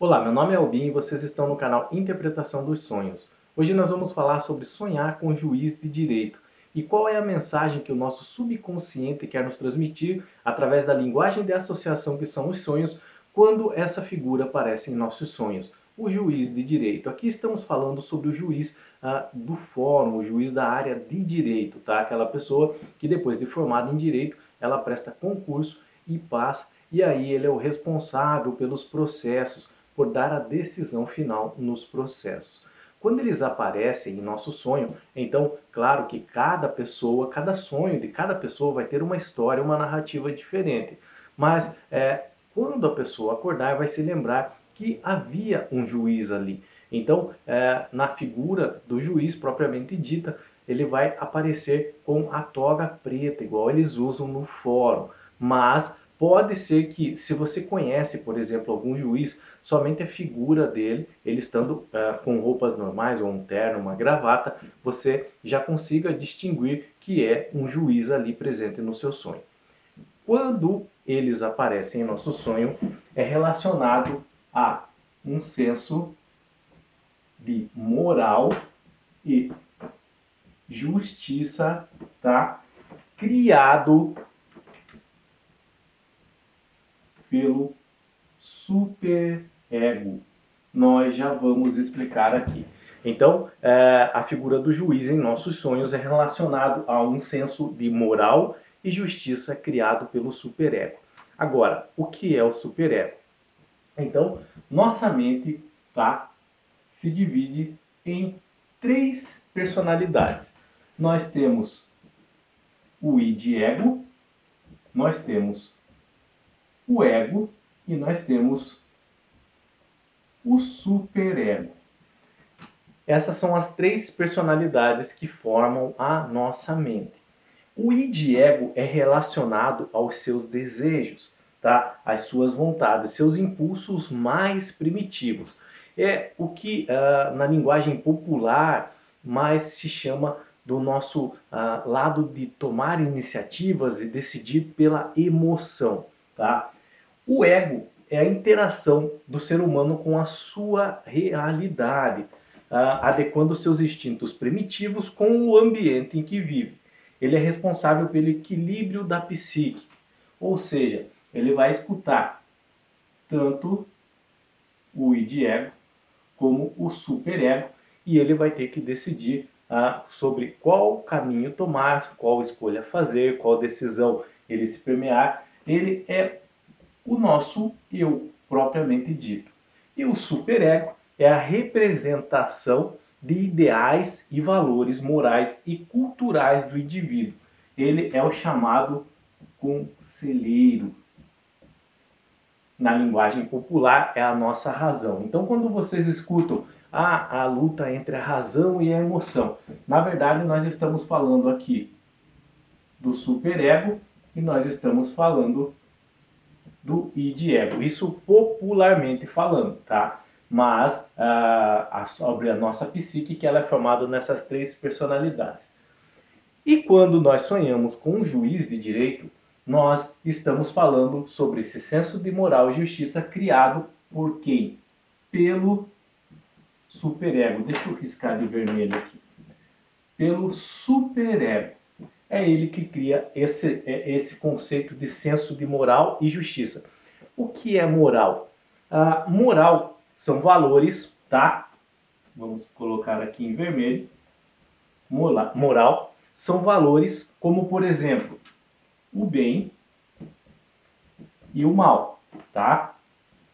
Olá, meu nome é Albin e vocês estão no canal Interpretação dos Sonhos. Hoje nós vamos falar sobre sonhar com juiz de direito e qual é a mensagem que o nosso subconsciente quer nos transmitir através da linguagem de associação que são os sonhos quando essa figura aparece em nossos sonhos. O juiz de direito. Aqui estamos falando sobre o juiz do fórum, o juiz da área de direito, tá? Aquela pessoa que depois de formada em direito, ela presta concurso e passa, e aí ele é o responsável pelos processos, por dar a decisão final nos processos. Quando eles aparecem em nosso sonho, então, claro que cada pessoa, cada sonho de cada pessoa vai ter uma história, uma narrativa diferente. Mas quando a pessoa acordar, vai se lembrar que havia um juiz ali. Então, na figura do juiz propriamente dita, ele vai aparecer com a toga preta, igual eles usam no fórum. Mas pode ser que, se você conhece, por exemplo, algum juiz, somente a figura dele, ele estando com roupas normais, ou um terno, uma gravata, você já consiga distinguir que é um juiz ali presente no seu sonho. Quando eles aparecem em nosso sonho, é relacionado a um senso de moral e justiça, tá? Criado pelo superego. Nós já vamos explicar aqui. Então, a figura do juiz em nossos sonhos é relacionado a um senso de moral e justiça criado pelo superego. Agora, o que é o superego? Então, nossa mente, tá, se divide em três personalidades. Nós temos o id-ego, nós temos o ego e nós temos o superego. Essas são as três personalidades que formam a nossa mente. O id-ego é relacionado aos seus desejos, tá? Às suas vontades, seus impulsos mais primitivos. É o que na linguagem popular mais se chama do nosso lado de tomar iniciativas e decidir pela emoção, tá? O ego é a interação do ser humano com a sua realidade, adequando seus instintos primitivos com o ambiente em que vive. Ele é responsável pelo equilíbrio da psique, ou seja, ele vai escutar tanto o id-ego como o superego e ele vai ter que decidir sobre qual caminho tomar, qual escolha fazer, qual decisão ele se permear. Ele é o nosso eu propriamente dito. E o superego é a representação de ideais e valores morais e culturais do indivíduo. Ele é o chamado conselheiro. Na linguagem popular, é a nossa razão. Então, quando vocês escutam a luta entre a razão e a emoção, na verdade, nós estamos falando aqui do superego e nós estamos falando do id-ego. Isso popularmente falando, tá? Mas sobre a nossa psique, que ela é formada nessas três personalidades. E quando nós sonhamos com um juiz de direito, nós estamos falando sobre esse senso de moral e justiça criado por quem? Pelo superego. Deixa eu riscar de vermelho aqui. Pelo superego. É ele que cria esse conceito de senso de moral e justiça. O que é moral? Moral são valores, tá? Vamos colocar aqui em vermelho. Moral são valores como, por exemplo, o bem e o mal, tá?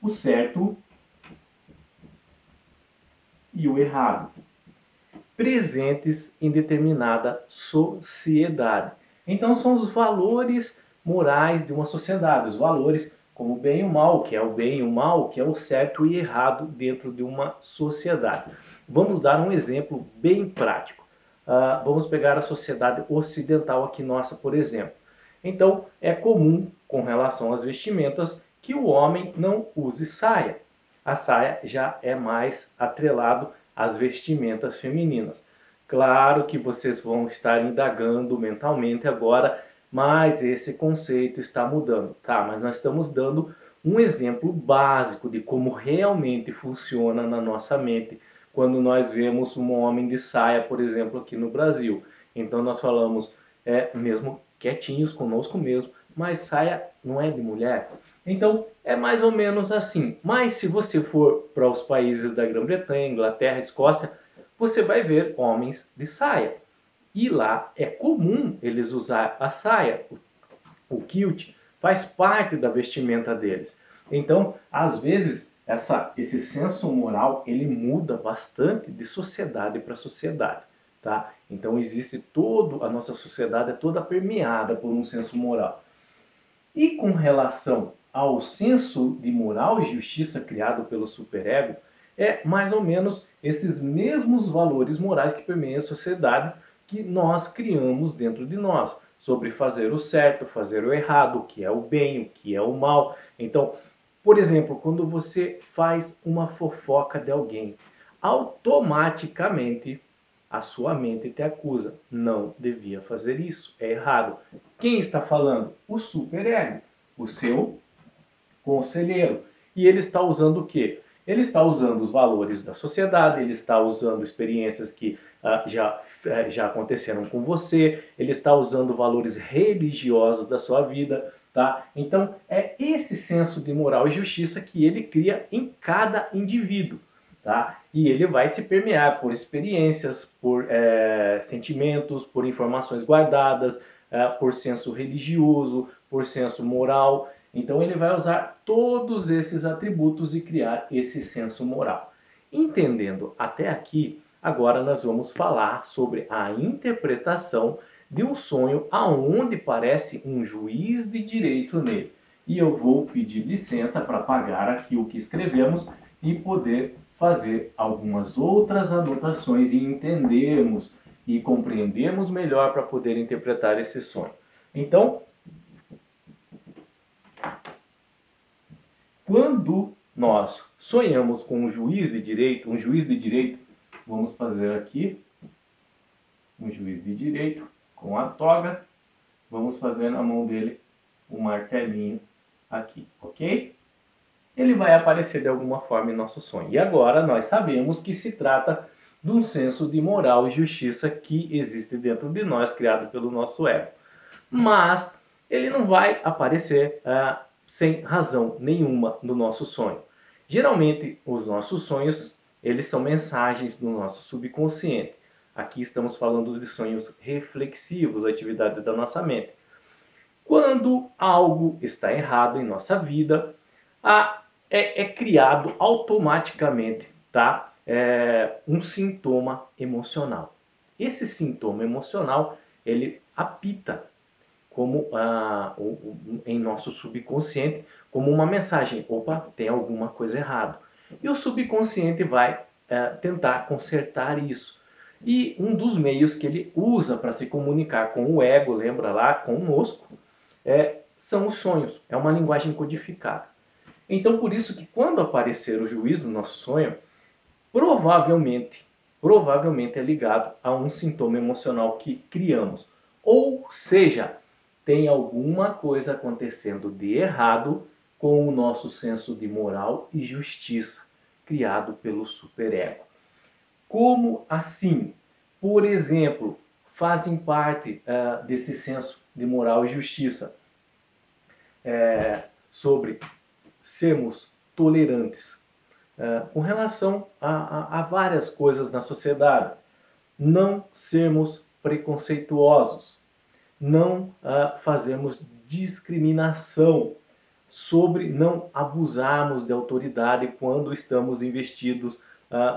O certo e o errado, presentes em determinada sociedade. Então são os valores morais de uma sociedade, os valores como o bem e o mal, o que é o bem e o mal, o que é o certo e errado dentro de uma sociedade. Vamos dar um exemplo bem prático. Vamos pegar a sociedade ocidental aqui nossa, por exemplo. Então, é comum, com relação às vestimentas, que o homem não use saia. A saia já é mais atrelado às vestimentas femininas. Claro que vocês vão estar indagando mentalmente agora, mas esse conceito está mudando, tá? Mas nós estamos dando um exemplo básico de como realmente funciona na nossa mente quando nós vemos um homem de saia, por exemplo, aqui no Brasil. Então nós falamos, mesmo quietinhos conosco mesmo, mas saia não é de mulher. Então é mais ou menos assim. Mas se você for para os países da Grã-Bretanha, Inglaterra, Escócia, você vai ver homens de saia. E lá é comum eles usar a saia, o kilt, faz parte da vestimenta deles. Então, às vezes, esse senso moral, ele muda bastante de sociedade para sociedade, tá? Então existe a nossa sociedade é toda permeada por um senso moral. E com relação ao senso de moral e justiça criado pelo superego, é mais ou menos esses mesmos valores morais que permeiam a sociedade que nós criamos dentro de nós, sobre fazer o certo, fazer o errado, o que é o bem, o que é o mal. Então, por exemplo, quando você faz uma fofoca de alguém, automaticamente a sua mente te acusa. Não devia fazer isso, é errado. Quem está falando? O superego, o seu conselheiro. E ele está usando o quê? Ele está usando os valores da sociedade, ele está usando experiências que já aconteceram com você, ele está usando valores religiosos da sua vida, tá? Então é esse senso de moral e justiça que ele cria em cada indivíduo, tá? E ele vai se permear por experiências, por sentimentos, por informações guardadas, por senso religioso, por senso moral. Então ele vai usar todos esses atributos e criar esse senso moral. Entendendo até aqui, agora nós vamos falar sobre a interpretação de um sonho aonde parece um juiz de direito nele. E eu vou pedir licença para apagar aqui o que escrevemos e poder fazer algumas outras anotações e entendermos e compreendermos melhor para poder interpretar esse sonho. Então, quando nós sonhamos com um juiz de direito, vamos fazer aqui um juiz de direito com a toga, vamos fazer na mão dele um martelinho aqui, ok? Ele vai aparecer de alguma forma em nosso sonho. E agora nós sabemos que se trata de um senso de moral e justiça que existe dentro de nós, criado pelo nosso ego. Mas ele não vai aparecer sem razão nenhuma no nosso sonho. Geralmente, os nossos sonhos, eles são mensagens do nosso subconsciente. Aqui estamos falando de sonhos reflexivos, a atividade da nossa mente. Quando algo está errado em nossa vida, é criado automaticamente, tá? Um sintoma emocional. Esse sintoma emocional, ele apita como em nosso subconsciente como uma mensagem: opa, tem alguma coisa errada. E o subconsciente vai tentar consertar isso. E um dos meios que ele usa para se comunicar com o ego, lembra lá, conosco, são os sonhos. É uma linguagem codificada. Então, por isso que quando aparecer o juiz no nosso sonho, provavelmente é ligado a um sintoma emocional que criamos. Ou seja, tem alguma coisa acontecendo de errado com o nosso senso de moral e justiça criado pelo superego. Como assim? Por exemplo, fazem parte desse senso de moral e justiça sobre sermos tolerantes com relação a várias coisas na sociedade, não sermos preconceituosos, não fazermos discriminação, sobre não abusarmos de autoridade quando estamos investidos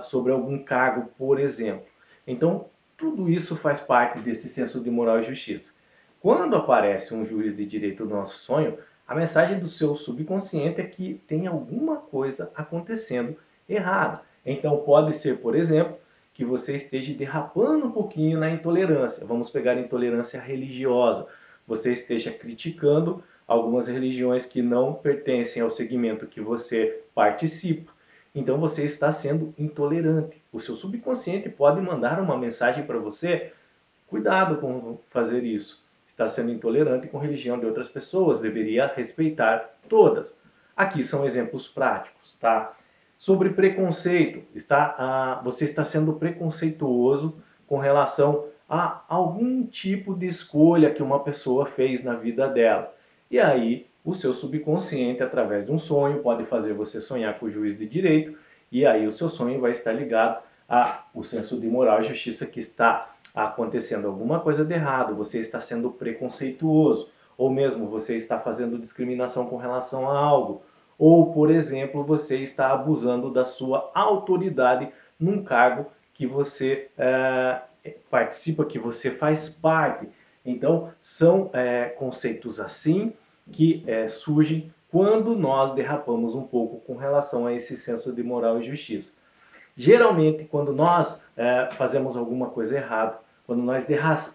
sobre algum cargo, por exemplo. Então, tudo isso faz parte desse senso de moral e justiça. Quando aparece um juiz de direito no nosso sonho, a mensagem do seu subconsciente é que tem alguma coisa acontecendo errada. Então pode ser, por exemplo, que você esteja derrapando um pouquinho na intolerância. Vamos pegar a intolerância religiosa. Você esteja criticando algumas religiões que não pertencem ao segmento que você participa. Então você está sendo intolerante. O seu subconsciente pode mandar uma mensagem para você: cuidado com fazer isso. Está sendo intolerante com a religião de outras pessoas, deveria respeitar todas. Aqui são exemplos práticos, tá? Sobre preconceito, você está sendo preconceituoso com relação a algum tipo de escolha que uma pessoa fez na vida dela. E aí, o seu subconsciente, através de um sonho, pode fazer você sonhar com o juiz de direito, e aí o seu sonho vai estar ligado ao senso de moral e justiça que está acontecendo alguma coisa de errado, você está sendo preconceituoso, ou mesmo você está fazendo discriminação com relação a algo, ou, por exemplo, você está abusando da sua autoridade num cargo que você participa, que você faz parte. Então, são conceitos assim que surgem quando nós derrapamos um pouco com relação a esse senso de moral e justiça. Geralmente, quando nós fazemos alguma coisa errada, quando nós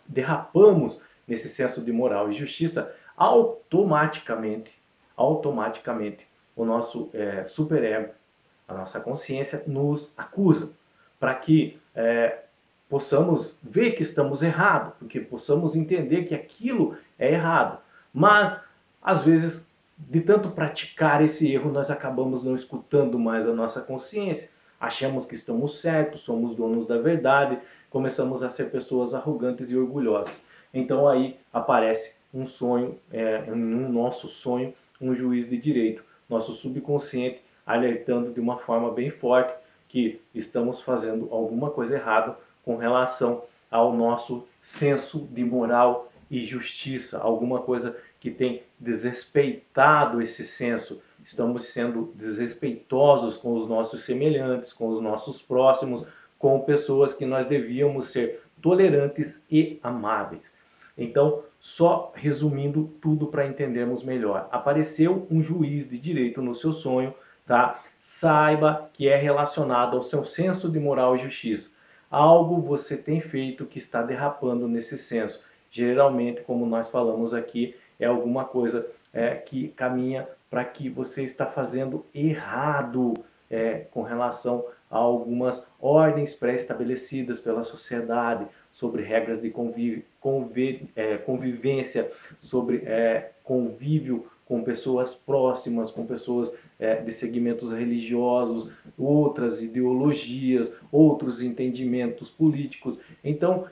derrapamos nesse senso de moral e justiça, automaticamente, o nosso superego, a nossa consciência nos acusa, para que possamos ver que estamos errados, porque possamos entender que aquilo é errado. Mas, às vezes, de tanto praticar esse erro, nós acabamos não escutando mais a nossa consciência, achamos que estamos certos, somos donos da verdade, começamos a ser pessoas arrogantes e orgulhosas. Então aí aparece um sonho, no nosso sonho, um juiz de direito, nosso subconsciente alertando de uma forma bem forte que estamos fazendo alguma coisa errada com relação ao nosso senso de moral e justiça, alguma coisa que tem desrespeitado esse senso. Estamos sendo desrespeitosos com os nossos semelhantes, com os nossos próximos, com pessoas que nós devíamos ser tolerantes e amáveis. Então, só resumindo tudo para entendermos melhor. Apareceu um juiz de direito no seu sonho, tá? Saiba que é relacionado ao seu senso de moral e justiça. Algo você tem feito que está derrapando nesse senso. Geralmente, como nós falamos aqui, é alguma coisa que caminha para que você está fazendo errado com relação a algumas ordens pré-estabelecidas pela sociedade, sobre regras de convivência, sobre convívio com pessoas próximas, com pessoas de segmentos religiosos, outras ideologias, outros entendimentos políticos. Então,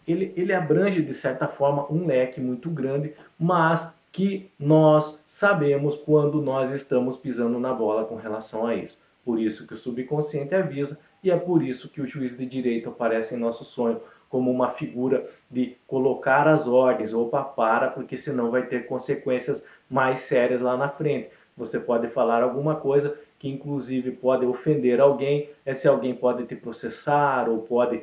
ele abrange, de certa forma, um leque muito grande, mas que nós sabemos quando nós estamos pisando na bola com relação a isso. Por isso que o subconsciente avisa, e é por isso que o juiz de direito aparece em nosso sonho como uma figura de colocar as ordens, opa, porque senão vai ter consequências mais sérias lá na frente. Você pode falar alguma coisa que inclusive pode ofender alguém, esse alguém pode te processar ou pode,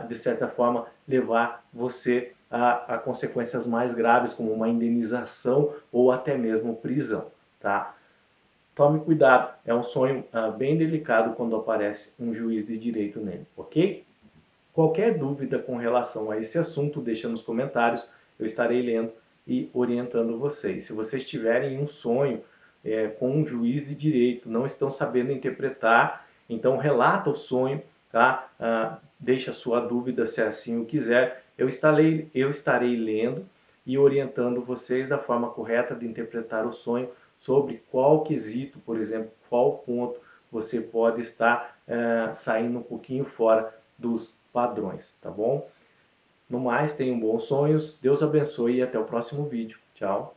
de certa forma, levar você a consequências mais graves, como uma indenização ou até mesmo prisão, tá? Tome cuidado, é um sonho bem delicado quando aparece um juiz de direito nele, ok? Qualquer dúvida com relação a esse assunto, deixa nos comentários, eu estarei lendo e orientando vocês. Se vocês tiverem um sonho com um juiz de direito, não estão sabendo interpretar, então relata o sonho, tá? Deixa a sua dúvida se assim o quiser, eu estarei lendo e orientando vocês da forma correta de interpretar o sonho, sobre qual quesito, por exemplo, qual ponto você pode estar saindo um pouquinho fora dos padrões, tá bom? No mais, tenham bons sonhos, Deus abençoe e até o próximo vídeo. Tchau!